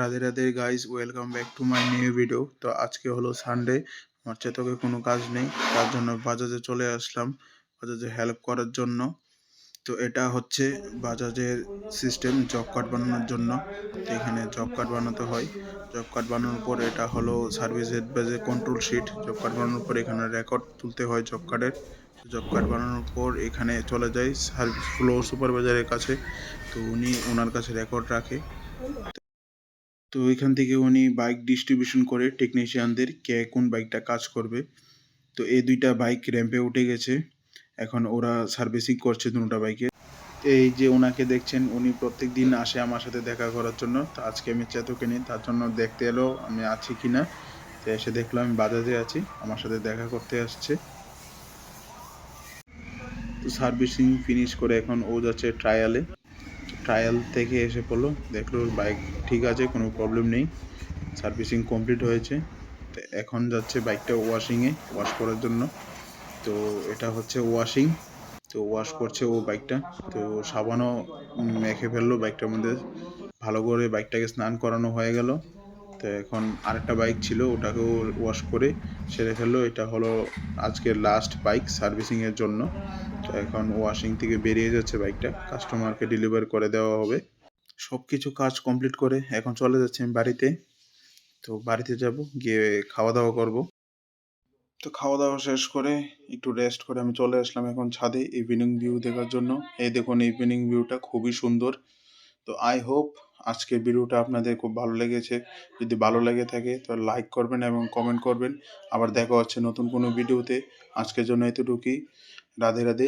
Radhe Radhe guys, welcome back to my new video. তো আজকে হলো সানডে, আমার চেতকে কোনো কাজ নেই, তার জন্য বাজাজে চলে আসলাম বাজাজে হেল্প করার জন্য। তো এটা হচ্ছে বাজাজের সিস্টেম জব কার্ড বানানোর জন্য। তো এখানে জব কার্ড বানাতে হয়। জব কার্ড বানানোর পর এটা হলো সার্ভিস অ্যাডভাইসের কন্ট্রোল শিট। জব কার্ড বানানোর পর এখানে রেকর্ড তুলতে হয় জব কার্ডের। জব কার্ড বানানোর পর এখানে চলে যায় সার্ভিস ফ্লোর সুপারভাইজারের কাছে। তো উনি ওনার কাছে রেকর্ড রাখে। তো এখান থেকে উনি বাইক ডিস্ট্রিবিউশন করে টেকনিশিয়ানদের কে কোন বাইকটা কাজ করবে। তো এই দুইটা বাইক র্যাম্পে উঠে গেছে, এখন ওরা সার্ভিসিং করছে দুটা বাইকে। এই যে ওনাকে দেখছেন, উনি প্রত্যেক দিন আসে আমার সাথে দেখা করার জন্য। তো আজকে আমি চেতকে নিই, তার জন্য দেখতে এলো আমি আছি কি না। তো এসে দেখলাম আমি বাজাজে আছি, আমার সাথে দেখা করতে আসছে। তো সার্ভিসিং ফিনিশ করে এখন ও যাচ্ছে ট্রায়ালে। ট্রায়াল থেকে এসে পড়লো, দেখলো বাইক ঠিক আছে, কোনো প্রবলেম নেই, সার্ভিসিং কমপ্লিট হয়েছে। তো এখন যাচ্ছে বাইকটা ওয়াশিংয়ে, ওয়াশ করার জন্য। তো এটা হচ্ছে ওয়াশিং। তো ওয়াশ করছে ও বাইকটা। তো সাবানও মেখে ফেললো বাইকটার মধ্যে, ভালো করে বাইকটাকে স্নান করানো হয়ে গেল। তো এখন আরেকটা বাইক ছিল, ওটাকেও ওয়াশ করে সেরে ফেললো। এটা হলো আজকের লাস্ট বাইক সার্ভিসিংয়ের জন্য। তো এখন ওয়াশিং থেকে বেরিয়ে যাচ্ছে বাইকটা, কাস্টমারকে ডেলিভার করে দেওয়া হবে। সব কিছু কাজ কমপ্লিট করে এখন চলে যাচ্ছি আমি বাড়িতে। তো বাড়িতে যাব, গিয়ে খাওয়া দাওয়া করব। তো খাওয়া দাওয়া শেষ করে একটু রেস্ট করে আমি চলে আসলাম এখন ছাদে ইভিনিং ভিউ দেখার জন্য। এই দেখুন ইভিনিং ভিউটা খুবই সুন্দর। তো আই হোপ আজকের ভিডিওটা আপনাদের খুব ভালো লেগেছে। যদি ভালো লেগে থাকে তো লাইক করবেন এবং কমেন্ট করবেন। আবার দেখা হচ্ছে নতুন কোনো ভিডিওতে। আজকের জন্য এতটুকুই। রাধে রাধে।